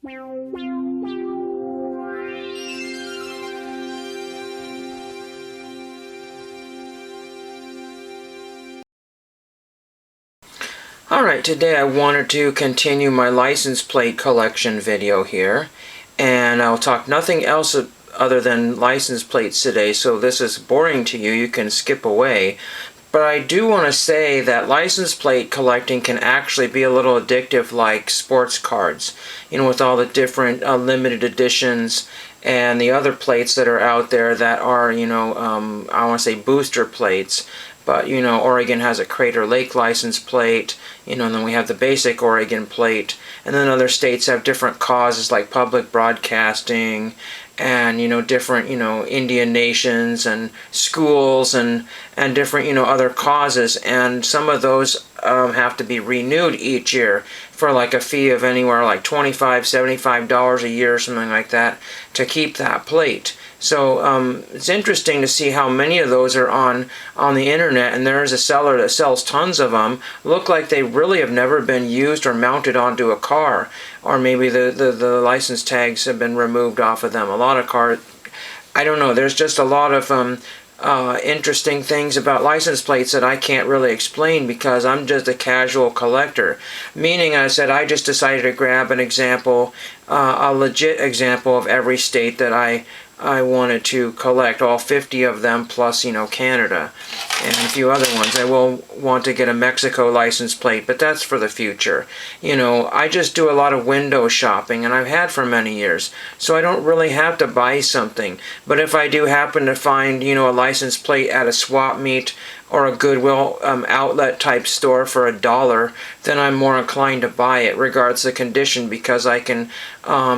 Alright, today I wanted to continue my license plate collection video here, and I'll talk nothing else other than license plates today, so if this is boring to you, you can skip away. But I do want to say that license plate collecting can actually be a little addictive, like sports cards, with all the different limited editions and the other plates that are out there that are, I want to say booster plates. But, Oregon has a Crater Lake license plate, and then we have the basic Oregon plate. And then other states have different causes like public broadcasting and, different, Indian nations and schools and different, other causes. And some of those have to be renewed each year for like a fee of anywhere like $25, $75 a year or something like that to keep that plate. So it's interesting to see how many of those are on the internet, and there is a seller that sells tons of them. Look like they really have never been used or mounted onto a car, or maybe the license tags have been removed off of them. A lot of cars, I don't know, there's just a lot of interesting things about license plates that I can't really explain because I'm just a casual collector. Meaning, I just decided to grab an example, a legit example of every state that I wanted to collect, all 50 of them plus, Canada and a few other ones. I will want to get a Mexico license plate, but that's for the future. I just do a lot of window shopping, and I've had for many years, so I don't really have to buy something. But if I do happen to find, a license plate at a swap meet or a Goodwill outlet type store for $1, then I'm more inclined to buy it, regardless of condition, because I can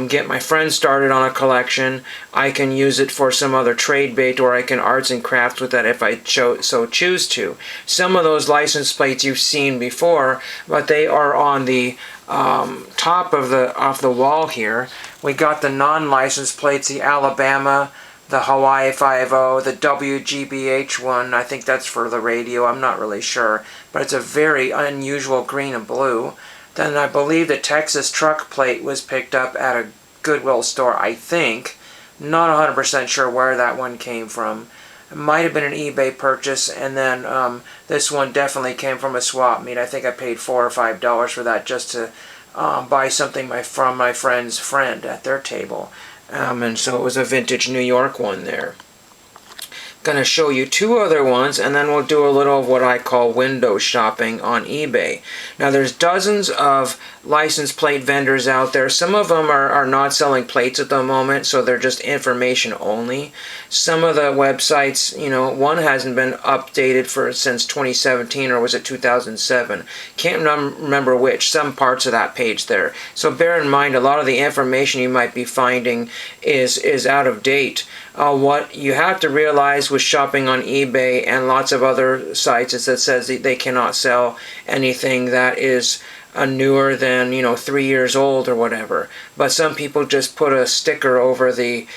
get my friends started on a collection. I can use it for some other trade bait, or I can arts and crafts with that if I so choose to. Some of those license plates you've seen before, but they are on the top of the wall here. We got the non-license plates, the Alabama, the Hawaii 5.0, the WGBH one. I think that's for the radio. I'm not really sure, but it's a very unusual green and blue. Then I believe the Texas truck plate was picked up at a Goodwill store, I think. Not 100% sure where that one came from. It might have been an eBay purchase, and then this one definitely came from a swap meet. I think I paid $4 or $5 for that just to buy something from my friend's friend at their table. And so it was a vintage New York one there. Going to show you two other ones, and then we'll do a little of what I call window shopping on eBay. Now there's dozens of license plate vendors out there. Some of them are not selling plates at the moment, so they're just information only. Some of the websites, one hasn't been updated since 2017, or was it 2007? Can't remember which. Some parts of that page there. So bear in mind, a lot of the information you might be finding is out of date. What you have to realize with shopping on eBay and lots of other sites is that says they cannot sell anything that is newer than 3 years old or whatever. But some people just put a sticker over the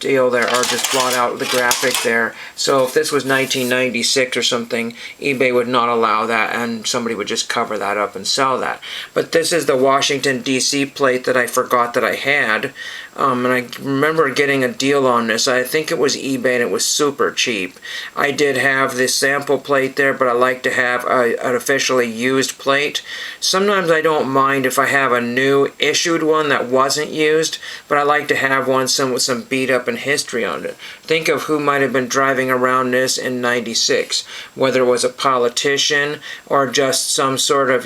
deal there, or just blot out the graphic there. So if this was 1996 or something, eBay would not allow that, and somebody would just cover that up and sell that. But this is the Washington D.C. plate that I forgot that I had, and I remember getting a deal on this. I think it was eBay, and it was super cheap. I did have this sample plate there, but I like to have an officially used plate. Sometimes I don't mind if I have a new issued one that wasn't used, but I like to have one with some beat up and history on it. Think of who might have been driving around this in '96, whether it was a politician or just some sort of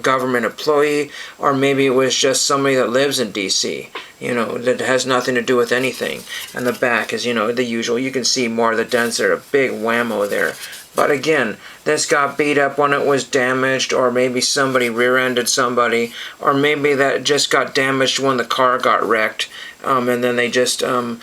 government employee, or maybe it was just somebody that lives in DC, that has nothing to do with anything. And the back is the usual. You can see more of the dents there, a big whammo there. But again, this got beat up when it was damaged, or maybe somebody rear-ended somebody, or maybe that just got damaged when the car got wrecked, and then they just, then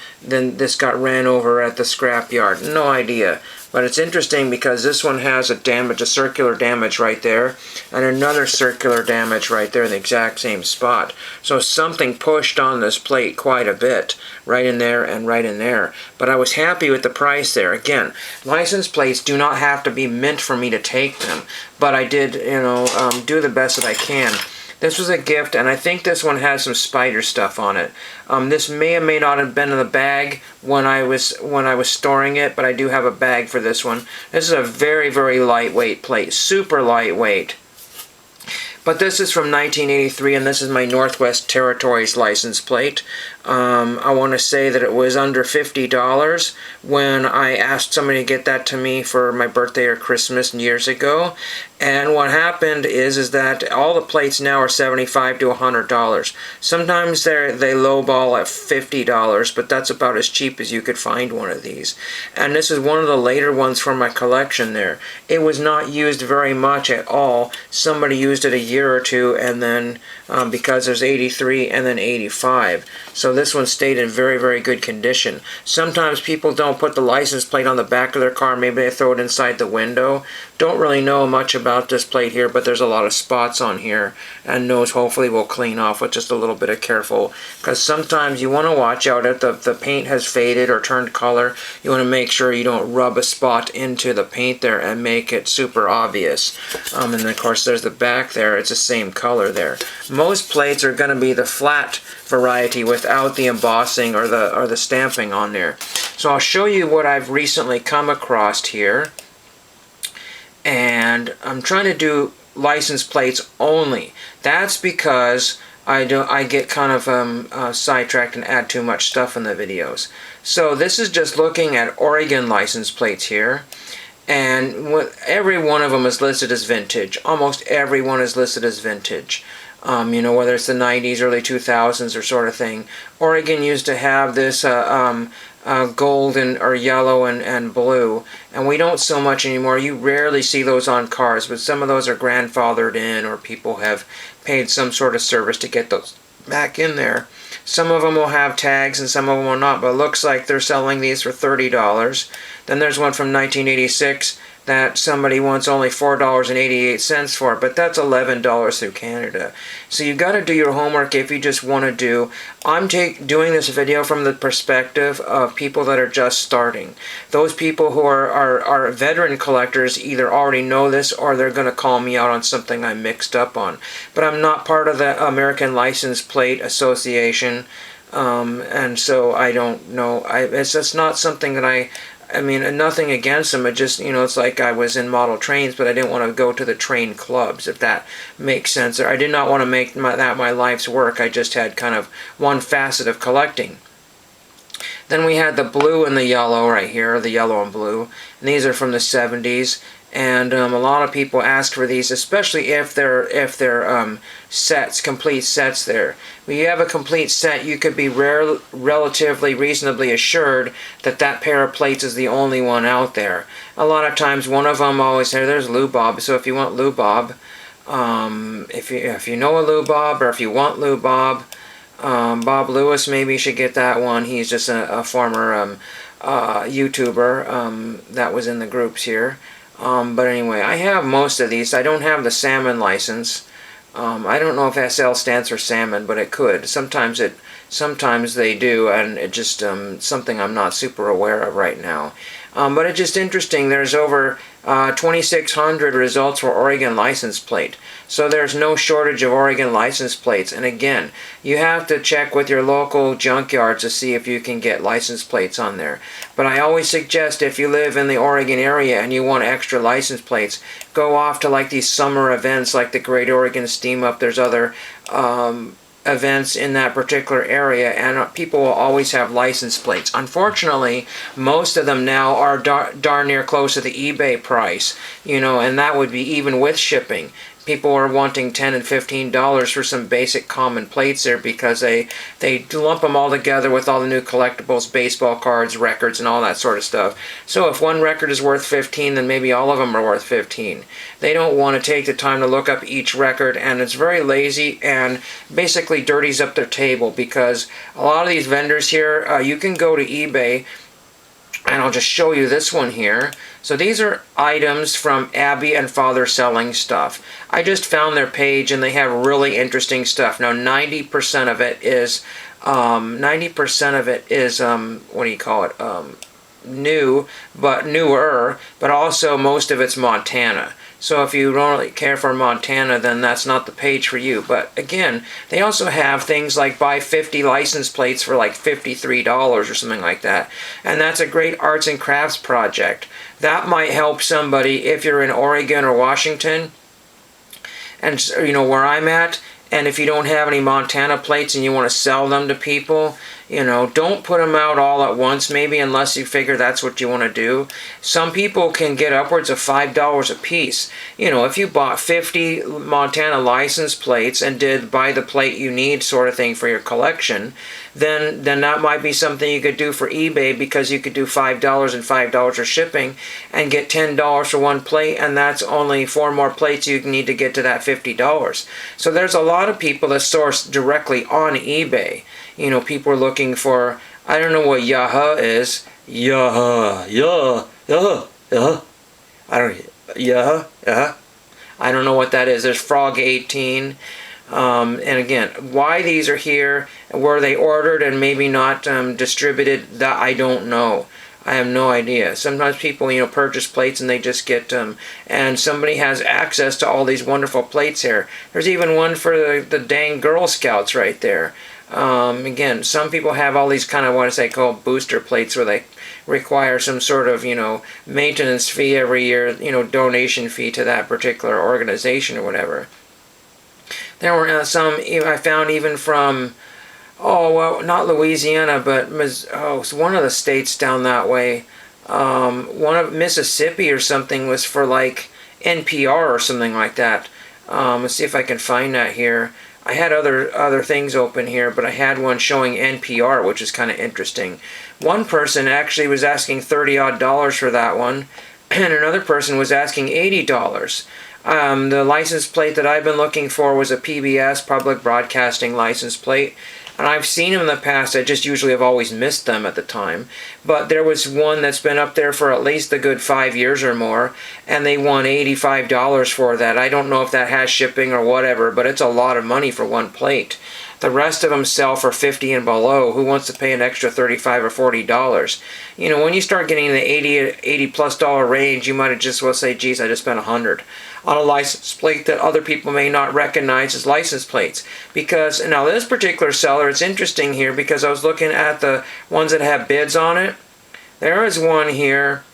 this got ran over at the scrapyard. No idea. But it's interesting because this one has a circular damage right there, and another circular damage right there in the exact same spot. So something pushed on this plate quite a bit, right in there and right in there. But I was happy with the price there. Again, license plates do not have to be mint for me to take them, but I did, do the best that I can. This was a gift, and I think this one has some spider stuff on it. This may or may not have been in the bag when I was storing it, but I do have a bag for this one. This is a very, very lightweight plate, super lightweight. But this is from 1983, and this is my Northwest Territories license plate. I want to say that it was under $50 when I asked somebody to get that to me for my birthday or Christmas years ago. And what happened is that all the plates now are $75 to $100. Sometimes they lowball at $50, but that's about as cheap as you could find one of these. And this is one of the later ones from my collection there. It was not used very much at all. Somebody used it a year or two, and then because there's 83 and then 85. So this one stayed in very, very good condition. Sometimes people don't put the license plate on the back of their car. Maybe they throw it inside the window. Don't really know much about this plate here, but there's a lot of spots on here, and those hopefully will clean off with just a little bit of careful, because sometimes you want to watch out if the paint has faded or turned color. You want to make sure you don't rub a spot into the paint there and make it super obvious. And then of course there's the back there. It's the same color there. Most plates are going to be the flat variety without the embossing or the stamping on there. So I'll show you what I've recently come across here. And I'm trying to do license plates only. That's because I get kind of sidetracked and add too much stuff in the videos. So this is just looking at Oregon license plates here. And every one of them is listed as vintage. Almost every one is listed as vintage. You know, whether it's the 90s, early 2000s or sort of thing. Oregon used to have this gold or yellow and blue, and we don't so much anymore. You rarely see those on cars, but some of those are grandfathered in, or people have paid some sort of service to get those back in there. Some of them will have tags and some of them will not, but it looks like they're selling these for $30. Then there's one from 1986 that somebody wants only $4.88 for, but that's $11 through Canada. So you got to do your homework if you just want to do. I'm doing this video from the perspective of people that are just starting. Those people who are veteran collectors either already know this or they're going to call me out on something I mixed up on. But I'm not part of the American License Plate Association, and so I don't know. It's just not something that I mean, nothing against them. It just, you know, it's like I was in model trains, but I didn't want to go to the train clubs, if that makes sense. Or I did not want to make that my life's work. I just had kind of one facet of collecting. Then we had the blue and the yellow right here, the yellow and blue. And these are from the 70s. And a lot of people ask for these, especially if they're sets, complete sets there. When you have a complete set, you could be relatively reasonably assured that that pair of plates is the only one out there. A lot of times one of them always says, there's Lou Bob, so if you want Lou Bob, if you know a Lou Bob, or if you want Lou Bob, Bob Lewis, maybe you should get that one. He's just a former YouTuber that was in the groups here. But anyway, I have most of these. I don't have the salmon license. I don't know if SL stands for salmon, but it could. Sometimes they do, and it just something I'm not super aware of right now. But it's just interesting. There's over 2,600 results for Oregon license plate. So there's no shortage of Oregon license plates. And again, you have to check with your local junkyards to see if you can get license plates on there. But I always suggest if you live in the Oregon area and you want extra license plates, go off to like these summer events like the Great Oregon Steam Up. There's other events in that particular area, and people will always have license plates. Unfortunately, most of them now are darn near close to the eBay price, you know, and that would be even with shipping. People are wanting $10 and $15 for some basic common plates there because they lump them all together with all the new collectibles, baseball cards, records, and all that sort of stuff. So if one record is worth $15, then maybe all of them are worth $15. They don't want to take the time to look up each record, and it's very lazy and basically dirties up their table, because a lot of these vendors here, you can go to eBay, and I'll just show you this one here. So these are items from Abby and Father Selling Stuff. I just found their page and they have really interesting stuff. Now 90% of it is what do you call it? New, but newer, but also most of it's Montana. So if you don't really care for Montana, then that's not the page for you. But again, they also have things like buy 50 license plates for like $53 or something like that. And that's a great arts and crafts project. That might help somebody if you're in Oregon or Washington, and you know where I'm at. And if you don't have any Montana plates and you want to sell them to people, you know, don't put them out all at once, maybe, unless you figure that's what you want to do. Some people can get upwards of $5 a piece. You know, if you bought 50 Montana license plates and did buy the plate you need sort of thing for your collection, then that might be something you could do for eBay, because you could do $5 and $5 for shipping and get $10 for one plate, and that's only 4 more plates you need to get to that $50. So there's a lot of people that source directly on eBay. You know, people are looking for, I don't know what Yaha is. Yaha. I don't know what that is. There's Frog 18. And again, why these are here, were they ordered and maybe not distributed, that I don't know. I have no idea. Sometimes people, you know, purchase plates and they just get them, and somebody has access to all these wonderful plates here. There's even one for the dang Girl Scouts right there. Again, some people have all these kind of what I call booster plates, where they require some sort of, you know, maintenance fee every year, you know, donation fee to that particular organization or whatever. There were some I found even from, oh, well, not Louisiana, but one of the states down that way. One of Mississippi or something was for like NPR or something like that. Let's see if I can find that here. I had other things open here, but I had one showing NPR, which is kind of interesting. One person actually was asking $30-odd for that one, and another person was asking $80. The license plate that I've been looking for was a PBS, Public Broadcasting license plate. And I've seen them in the past, I just usually have always missed them at the time. But there was one that's been up there for at least a good 5 years or more, and they won $85 for that. I don't know if that has shipping or whatever, but it's a lot of money for one plate. The rest of them sell for $50 and below. Who wants to pay an extra $35 or $40? You know, when you start getting in the $80+ range, you might have just well say, geez, I just spent $100 on a license plate that other people may not recognize as license plates. Because now this particular seller, it's interesting here, because I was looking at the ones that have bids on it. There is one here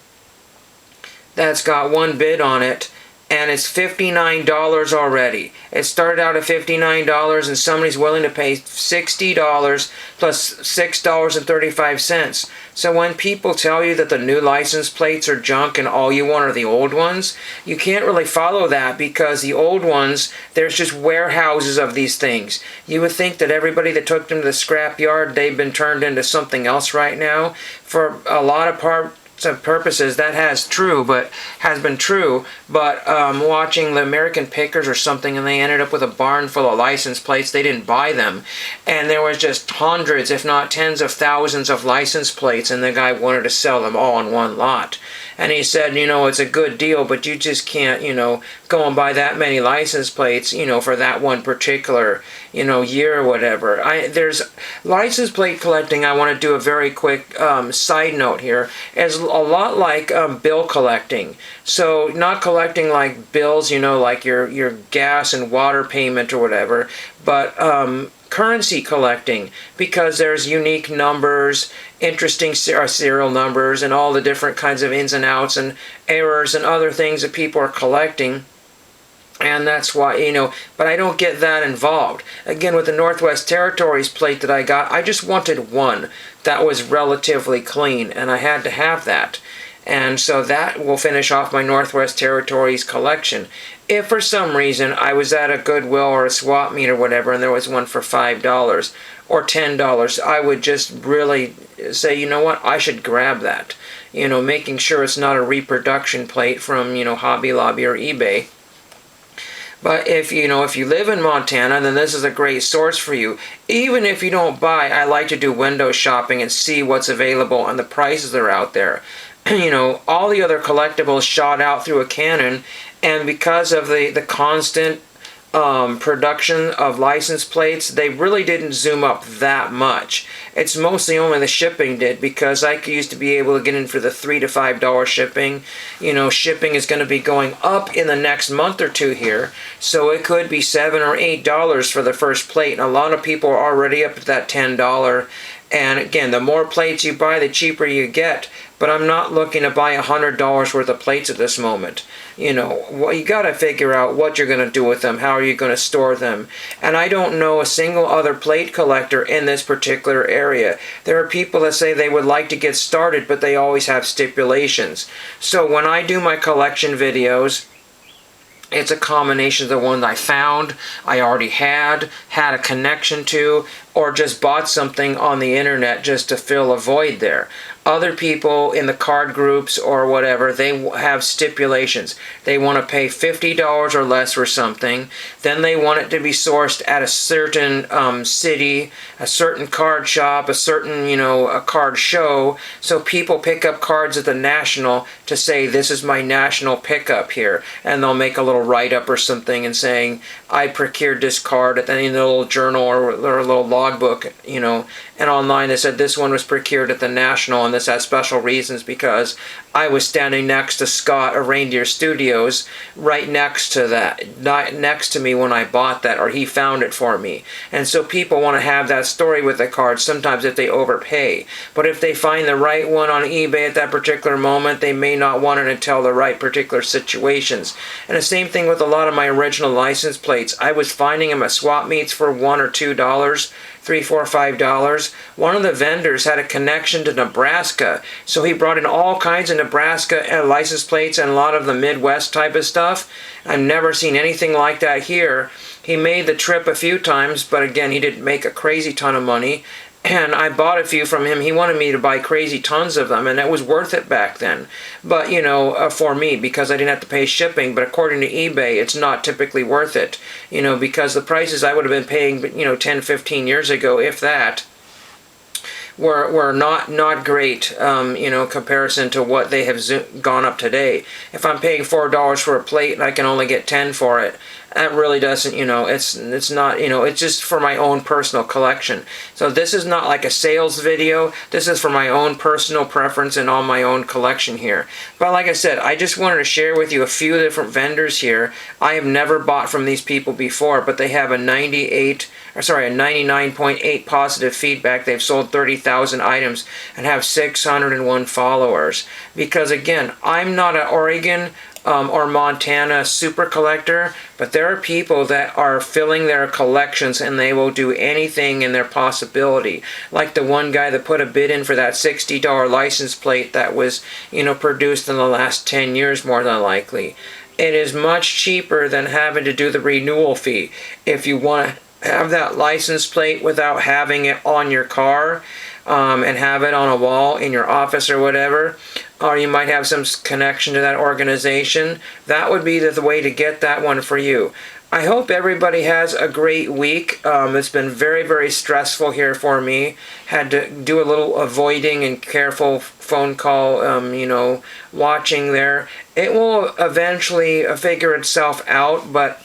that's got one bid on it, and it's $59 already. It started out at $59, and somebody's willing to pay $60 plus $6.35. So when people tell you that the new license plates are junk and all you want are the old ones, you can't really follow that, because the old ones, there's just warehouses of these things. You would think that everybody that took them to the scrap yard, they've been turned into something else right now. For a lot of purposes that has been true, but watching the American Pickers or something, and they ended up with a barn full of license plates. They didn't buy them, and there was just hundreds, if not tens of thousands of license plates, and the guy wanted to sell them all in one lot. And he said, you know, it's a good deal, but you just can't, you know, go and buy that many license plates, you know, for that one particular, you know, year or whatever. There's license plate collecting. I want to do a very quick side note here. Is a lot like bill collecting. So not collecting like bills, you know, like your gas and water payment or whatever, but currency collecting, because there's unique numbers, interesting serial numbers, and all the different kinds of ins and outs and errors and other things that people are collecting. And that's why, you know, but I don't get that involved. Again, with the Northwest Territories plate that I got, I just wanted one that was relatively clean, and I had to have that. And so that will finish off my Northwest Territories collection. If for some reason I was at a Goodwill or a swap meet or whatever, and there was one for $5 or $10, I would just really say, you know what, I should grab that. You know, making sure it's not a reproduction plate from, you know, Hobby Lobby or eBay. But if you live in Montana, then this is a great source for you. Even if you don't buy, I like to do window shopping and see what's available and the prices that are out there. You know, all the other collectibles shot out through a cannon, and because of the constant production of license plates, they really didn't zoom up that much. It's mostly only the shipping did, because I used to be able to get in for the $3 to $5 shipping. You know, shipping is going to be going up in the next month or two here, so it could be $7 or $8 for the first plate, and a lot of people are already up at that $10. And again, the more plates you buy, the cheaper you get. But I'm not looking to buy $100 worth of plates at this moment. You know, well, you got to figure out what you're going to do with them. How are you going to store them? And I don't know a single other plate collector in this particular area. There are people that say they would like to get started, but they always have stipulations. So when I do my collection videos, it's a combination of the one I found, I already had a connection to, or just bought something on the internet just to fill a void there. Other people in the card groups or whatever, they have stipulations. They want to pay $50 or less for something. Then they want it to be sourced at a certain city, a certain card shop, a certain, a card show. So people pick up cards at the National to say, this is my national pickup here. And they'll make a little write-up or something and saying, I procured this card at the end of the little journal or a little logbook, and online they said this one was procured at the National, and this has special reasons because I was standing next to Scott of Reindeer Studios, right next to that, not next to me when I bought that, or he found it for me. And so people want to have that story with the card sometimes if they overpay. But if they find the right one on eBay at that particular moment, they may not want it until the right particular situations. And the same thing with a lot of my original license plates. I was finding them at swap meets for $1 or $2, $3, $4, $5. One of the vendors had a connection to Nebraska, so he brought in all kinds of Nebraska license plates and a lot of the Midwest type of stuff. I've never seen anything like that here. He made the trip a few times, but again, he didn't make a crazy ton of money. And I bought a few from him. He wanted me to buy crazy tons of them, and it was worth it back then. But, for me, because I didn't have to pay shipping. But according to eBay, it's not typically worth it, because the prices I would have been paying, 10, 15 years ago, if that, were not great, comparison to what they have gone up today. If I'm paying $4 for a plate and I can only get 10 for it, that really doesn't, it's not, it's just for my own personal collection. So this is not like a sales video. This is for my own personal preference and all my own collection here. But like I said, I just wanted to share with you a few different vendors here. I have never bought from these people before, but they have a 99.8 positive feedback. They've sold 30,000 items and have 601 followers. Because again, I'm not an Oregon or Montana super collector, but there are people that are filling their collections and they will do anything in their possibility. Like the one guy that put a bid in for that $60 license plate that was, produced in the last 10 years more than likely. It is much cheaper than having to do the renewal fee. If you want to have that license plate without having it on your car, and have it on a wall in your office or whatever, or you might have some connection to that organization, that would be the way to get that one for you. I hope everybody has a great week. It's been very, very stressful here for me. Had to do a little avoiding and careful phone call, watching there. It will eventually figure itself out, but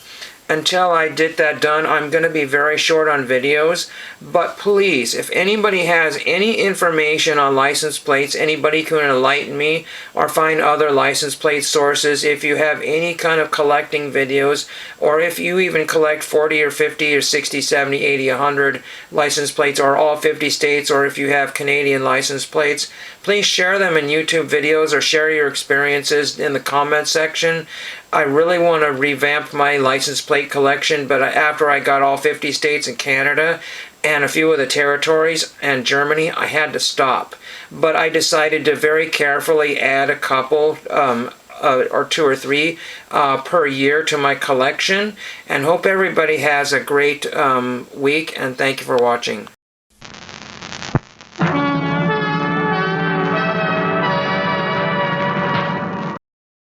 until I get that done, I'm going to be very short on videos. But please, if anybody has any information on license plates, anybody can enlighten me or find other license plate sources. If you have any kind of collecting videos, or if you even collect 40 or 50 or 60, 70, 80, 100 license plates, or all 50 states, or if you have Canadian license plates, please share them in YouTube videos or share your experiences in the comment section. I really want to revamp my license plate collection, but after I got all 50 states and Canada and a few of the territories and Germany, I had to stop. But I decided to very carefully add a couple or 2 or 3 per year to my collection, and hope everybody has a great week, and thank you for watching.